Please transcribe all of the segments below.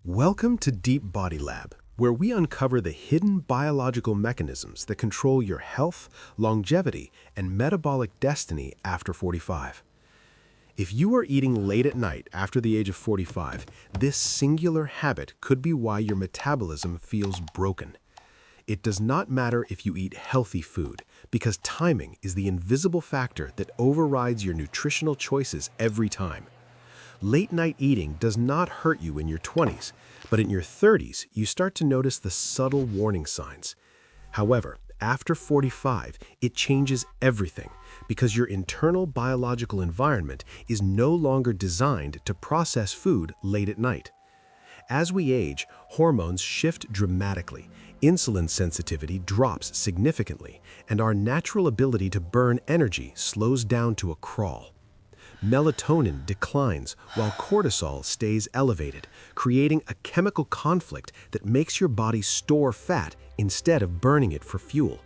Welcome to Deep Body Lab, where we uncover the hidden biological mechanisms that control your health, longevity, and metabolic destiny after 45. If you are eating late at night after the age of 45, this singular habit could be why your metabolism feels broken. It does not matter if you eat healthy food, because timing is the invisible factor that overrides your nutritional choices every time. Late-night eating does not hurt you in your 20s, but in your 30s, you start to notice the subtle warning signs. However, after 45, it changes everything because your internal biological environment is no longer designed to process food late at night. As we age, hormones shift dramatically, insulin sensitivity drops significantly, and our natural ability to burn energy slows down to a crawl. Melatonin declines while cortisol stays elevated, creating a chemical conflict that makes your body store fat instead of burning it for fuel.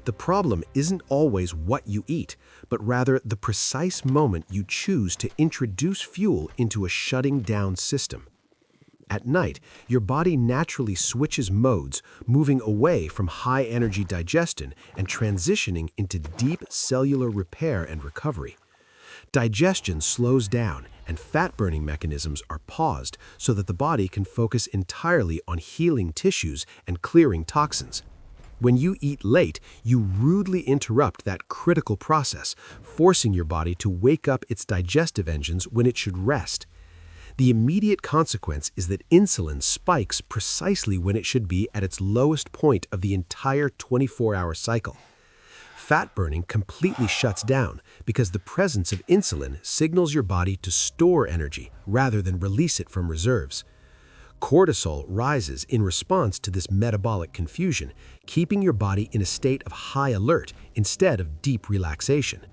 The problem isn't always what you eat, but rather the precise moment you choose to introduce fuel into a shutting down system. At night, your body naturally switches modes, moving away from high-energy digestion and transitioning into deep cellular repair and recovery. Digestion slows down and fat-burning mechanisms are paused so that the body can focus entirely on healing tissues and clearing toxins. When you eat late, you rudely interrupt that critical process, forcing your body to wake up its digestive engines when it should rest. The immediate consequence is that insulin spikes precisely when it should be at its lowest point of the entire 24-hour cycle. Fat burning completely shuts down because the presence of insulin signals your body to store energy rather than release it from reserves. Cortisol rises in response to this metabolic confusion, keeping your body in a state of high alert instead of deep relaxation.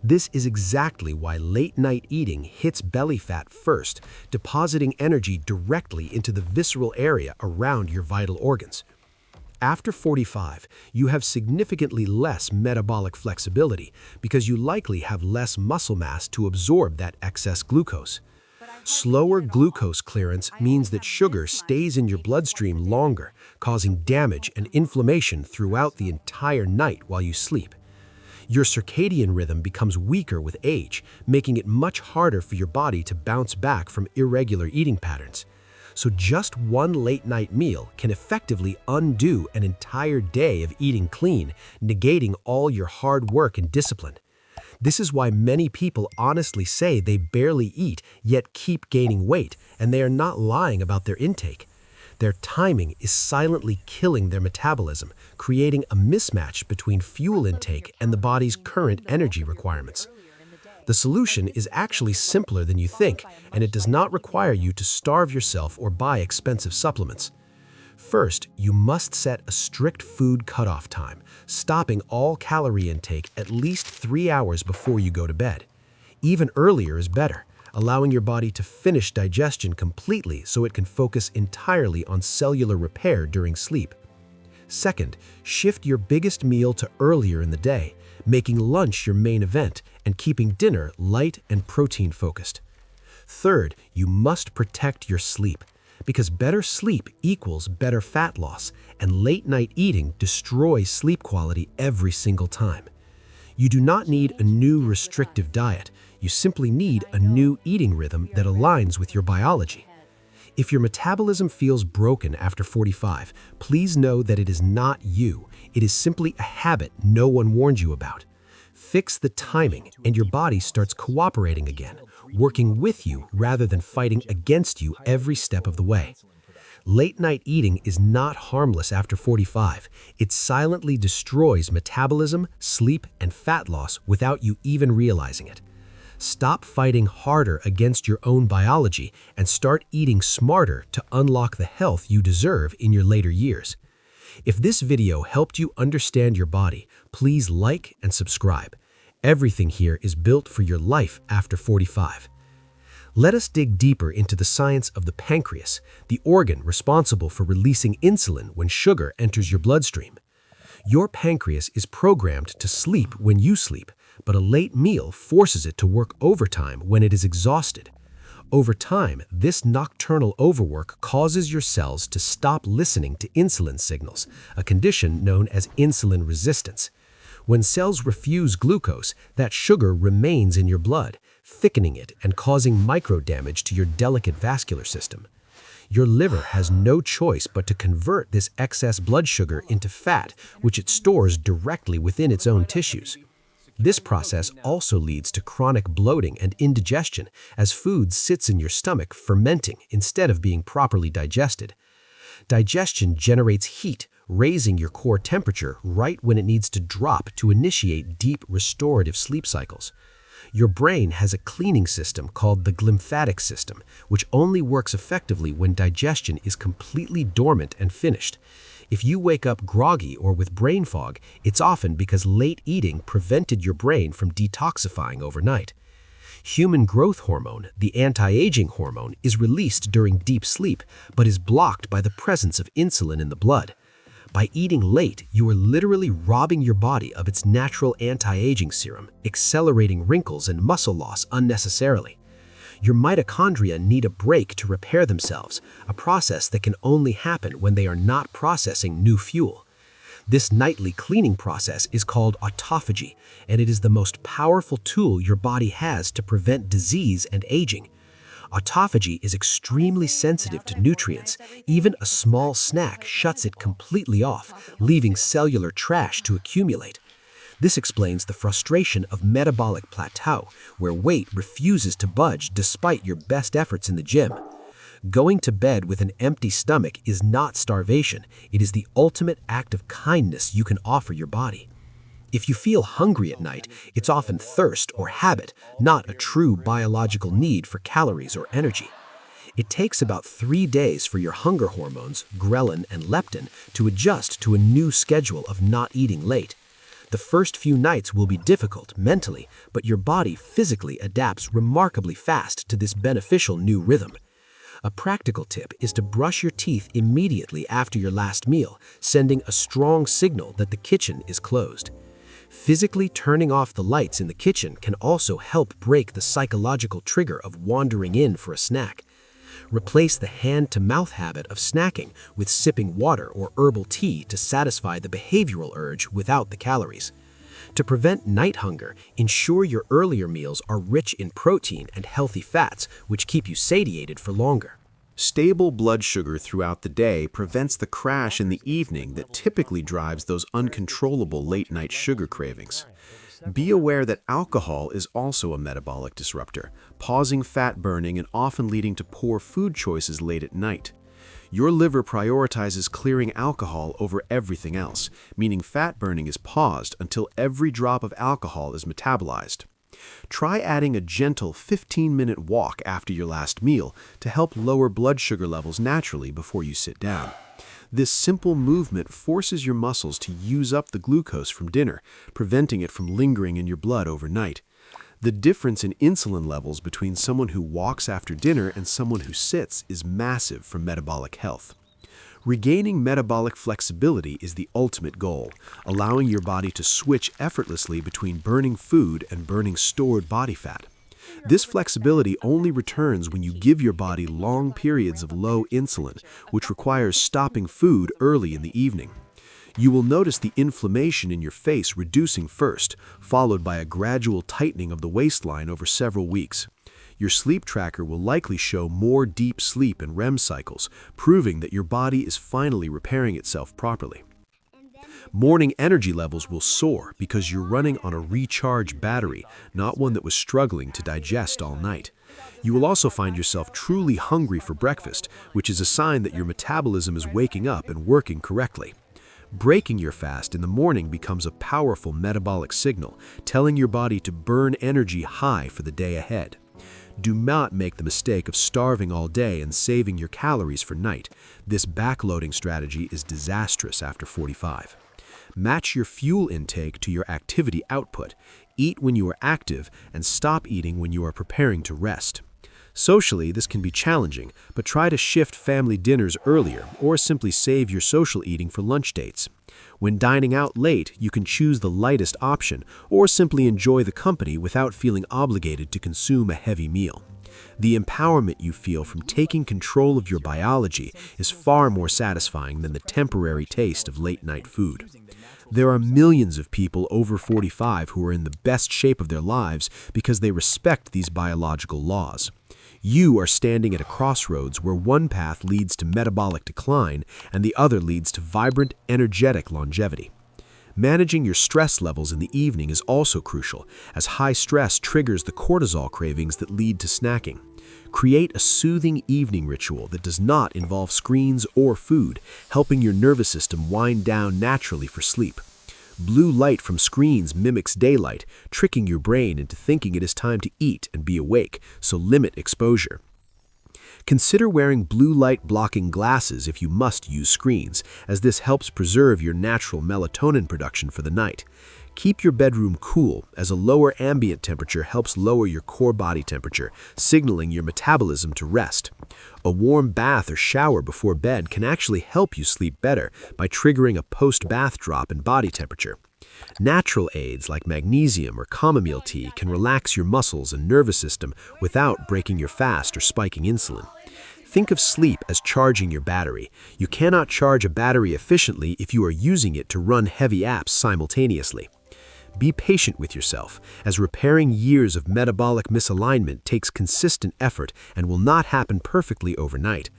This is exactly why late-night eating hits belly fat first, depositing energy directly into the visceral area around your vital organs. After 45, you have significantly less metabolic flexibility because you likely have less muscle mass to absorb that excess glucose. Slower glucose clearance means that sugar stays in your bloodstream longer, causing damage and inflammation throughout the entire night while you sleep. Your circadian rhythm becomes weaker with age, making it much harder for your body to bounce back from irregular eating patterns. So just one late-night meal can effectively undo an entire day of eating clean, negating all your hard work and discipline. This is why many people honestly say they barely eat, yet keep gaining weight, and they are not lying about their intake. Their timing is silently killing their metabolism, creating a mismatch between fuel intake and the body's current energy requirements. The solution is actually simpler than you think, and it does not require you to starve yourself or buy expensive supplements. First, you must set a strict food cutoff time, stopping all calorie intake at least 3 hours before you go to bed. Even earlier is better, allowing your body to finish digestion completely so it can focus entirely on cellular repair during sleep. Second, shift your biggest meal to earlier in the day, making lunch your main event and keeping dinner light and protein-focused. Third, you must protect your sleep, because better sleep equals better fat loss, and late-night eating destroys sleep quality every single time. You do not need a new restrictive diet, you simply need a new eating rhythm that aligns with your biology. If your metabolism feels broken after 45, please know that it is not you. It is simply a habit no one warned you about. Fix the timing and your body starts cooperating again, working with you rather than fighting against you every step of the way. Late-night eating is not harmless after 45. It silently destroys metabolism, sleep, and fat loss without you even realizing it. Stop fighting harder against your own biology and start eating smarter to unlock the health you deserve in your later years. If this video helped you understand your body, please like and subscribe. Everything here is built for your life after 45. Let us dig deeper into the science of the pancreas, the organ responsible for releasing insulin when sugar enters your bloodstream. Your pancreas is programmed to sleep when you sleep, but a late meal forces it to work overtime when it is exhausted. Over time, this nocturnal overwork causes your cells to stop listening to insulin signals, a condition known as insulin resistance. When cells refuse glucose, that sugar remains in your blood, thickening it and causing micro-damage to your delicate vascular system. Your liver has no choice but to convert this excess blood sugar into fat, which it stores directly within its own tissues. This process also leads to chronic bloating and indigestion as food sits in your stomach fermenting instead of being properly digested. Digestion generates heat, raising your core temperature right when it needs to drop to initiate deep restorative sleep cycles. Your brain has a cleaning system called the glymphatic system, which only works effectively when digestion is completely dormant and finished. If you wake up groggy or with brain fog, it's often because late eating prevented your brain from detoxifying overnight. Human growth hormone, the anti-aging hormone, is released during deep sleep, but is blocked by the presence of insulin in the blood. By eating late, you are literally robbing your body of its natural anti-aging serum, accelerating wrinkles and muscle loss unnecessarily. Your mitochondria need a break to repair themselves, a process that can only happen when they are not processing new fuel. This nightly cleaning process is called autophagy, and it is the most powerful tool your body has to prevent disease and aging. Autophagy is extremely sensitive to nutrients. Even a small snack shuts it completely off, leaving cellular trash to accumulate. This explains the frustration of metabolic plateau, where weight refuses to budge despite your best efforts in the gym. Going to bed with an empty stomach is not starvation. It is the ultimate act of kindness you can offer your body. If you feel hungry at night, it's often thirst or habit, not a true biological need for calories or energy. It takes about 3 days for your hunger hormones, ghrelin and leptin, to adjust to a new schedule of not eating late. The first few nights will be difficult mentally, but your body physically adapts remarkably fast to this beneficial new rhythm. A practical tip is to brush your teeth immediately after your last meal, sending a strong signal that the kitchen is closed. Physically turning off the lights in the kitchen can also help break the psychological trigger of wandering in for a snack. Replace the hand-to-mouth habit of snacking with sipping water or herbal tea to satisfy the behavioral urge without the calories. To prevent night hunger, ensure your earlier meals are rich in protein and healthy fats, which keep you satiated for longer. Stable blood sugar throughout the day prevents the crash in the evening that typically drives those uncontrollable late-night sugar cravings. Be aware that alcohol is also a metabolic disruptor, pausing fat burning and often leading to poor food choices late at night. Your liver prioritizes clearing alcohol over everything else, meaning fat burning is paused until every drop of alcohol is metabolized. Try adding a gentle 15-minute walk after your last meal to help lower blood sugar levels naturally before you sit down. This simple movement forces your muscles to use up the glucose from dinner, preventing it from lingering in your blood overnight. The difference in insulin levels between someone who walks after dinner and someone who sits is massive for metabolic health. Regaining metabolic flexibility is the ultimate goal, allowing your body to switch effortlessly between burning food and burning stored body fat. This flexibility only returns when you give your body long periods of low insulin, which requires stopping food early in the evening. You will notice the inflammation in your face reducing first, followed by a gradual tightening of the waistline over several weeks. Your sleep tracker will likely show more deep sleep and REM cycles, proving that your body is finally repairing itself properly. Morning energy levels will soar because you're running on a recharged battery, not one that was struggling to digest all night. You will also find yourself truly hungry for breakfast, which is a sign that your metabolism is waking up and working correctly. Breaking your fast in the morning becomes a powerful metabolic signal, telling your body to burn energy high for the day ahead. Do not make the mistake of starving all day and saving your calories for night. This backloading strategy is disastrous after 45. Match your fuel intake to your activity output. Eat when you are active and stop eating when you are preparing to rest. Socially, this can be challenging, but try to shift family dinners earlier or simply save your social eating for lunch dates. When dining out late, you can choose the lightest option or simply enjoy the company without feeling obligated to consume a heavy meal. The empowerment you feel from taking control of your biology is far more satisfying than the temporary taste of late-night food. There are millions of people over 45 who are in the best shape of their lives because they respect these biological laws. You are standing at a crossroads where one path leads to metabolic decline and the other leads to vibrant, energetic longevity. Managing your stress levels in the evening is also crucial, as high stress triggers the cortisol cravings that lead to snacking. Create a soothing evening ritual that does not involve screens or food, helping your nervous system wind down naturally for sleep. Blue light from screens mimics daylight, tricking your brain into thinking it is time to eat and be awake, so limit exposure. Consider wearing blue light blocking glasses if you must use screens, as this helps preserve your natural melatonin production for the night. Keep your bedroom cool, as a lower ambient temperature helps lower your core body temperature, signaling your metabolism to rest. A warm bath or shower before bed can actually help you sleep better by triggering a post-bath drop in body temperature. Natural aids like magnesium or chamomile tea can relax your muscles and nervous system without breaking your fast or spiking insulin. Think of sleep as charging your battery. You cannot charge a battery efficiently if you are using it to run heavy apps simultaneously. Be patient with yourself, as repairing years of metabolic misalignment takes consistent effort and will not happen perfectly overnight.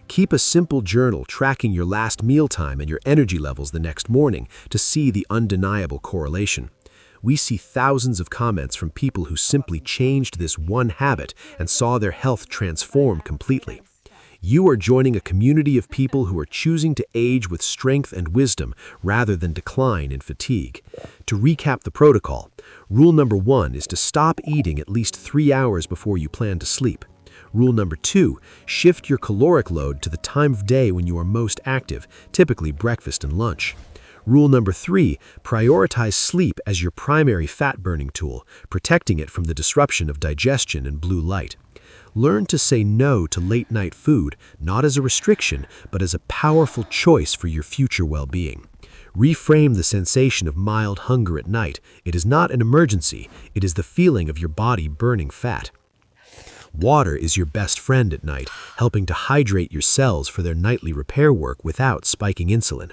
Keep a simple journal tracking your last mealtime and your energy levels the next morning to see the undeniable correlation. We see thousands of comments from people who simply changed this one habit and saw their health transform completely. You are joining a community of people who are choosing to age with strength and wisdom rather than decline in fatigue. To recap the protocol, rule number 1 is to stop eating at least 3 hours before you plan to sleep. Rule number 2, shift your caloric load to the time of day when you are most active, typically breakfast and lunch. Rule number 3, prioritize sleep as your primary fat-burning tool, protecting it from the disruption of digestion and blue light. Learn to say no to late-night food, not as a restriction, but as a powerful choice for your future well-being. Reframe the sensation of mild hunger at night. It is not an emergency, it is the feeling of your body burning fat. Water is your best friend at night, helping to hydrate your cells for their nightly repair work without spiking insulin.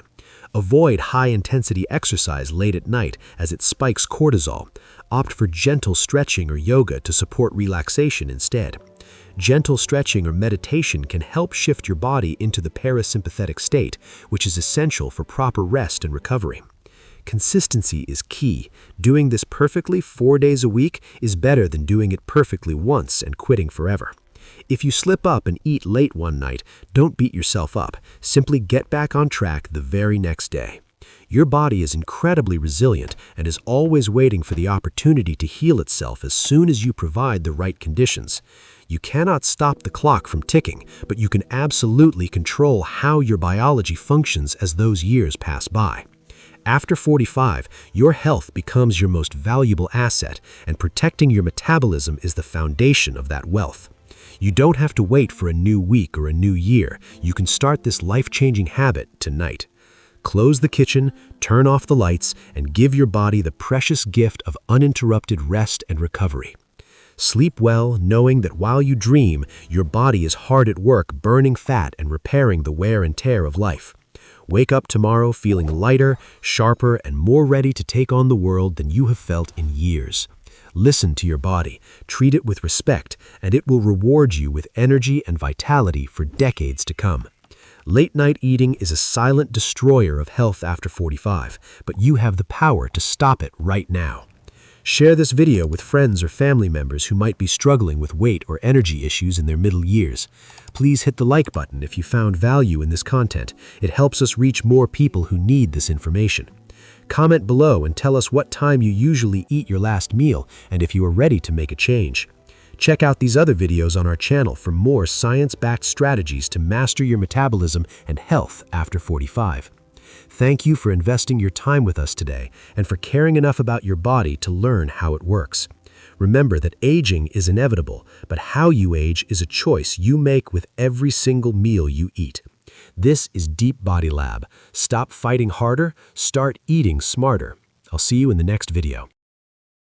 Avoid high-intensity exercise late at night as it spikes cortisol. Opt for gentle stretching or yoga to support relaxation instead. Gentle stretching or meditation can help shift your body into the parasympathetic state, which is essential for proper rest and recovery. Consistency is key. Doing this perfectly 4 days a week is better than doing it perfectly once and quitting forever. If you slip up and eat late one night, don't beat yourself up. Simply get back on track the very next day. Your body is incredibly resilient and is always waiting for the opportunity to heal itself as soon as you provide the right conditions. You cannot stop the clock from ticking, but you can absolutely control how your biology functions as those years pass by. After 45, your health becomes your most valuable asset, and protecting your metabolism is the foundation of that wealth. You don't have to wait for a new week or a new year. You can start this life-changing habit tonight. Close the kitchen, turn off the lights, and give your body the precious gift of uninterrupted rest and recovery. Sleep well, knowing that while you dream, your body is hard at work burning fat and repairing the wear and tear of life. Wake up tomorrow feeling lighter, sharper, and more ready to take on the world than you have felt in years. Listen to your body, treat it with respect, and it will reward you with energy and vitality for decades to come. Late-night eating is a silent destroyer of health after 45, but you have the power to stop it right now. Share this video with friends or family members who might be struggling with weight or energy issues in their middle years. Please hit the like button if you found value in this content. It helps us reach more people who need this information. Comment below and tell us what time you usually eat your last meal and if you are ready to make a change. Check out these other videos on our channel for more science-backed strategies to master your metabolism and health after 45. Thank you for investing your time with us today and for caring enough about your body to learn how it works. Remember that aging is inevitable, but how you age is a choice you make with every single meal you eat. This is Deep Body Lab. Stop fighting harder, start eating smarter. I'll see you in the next video.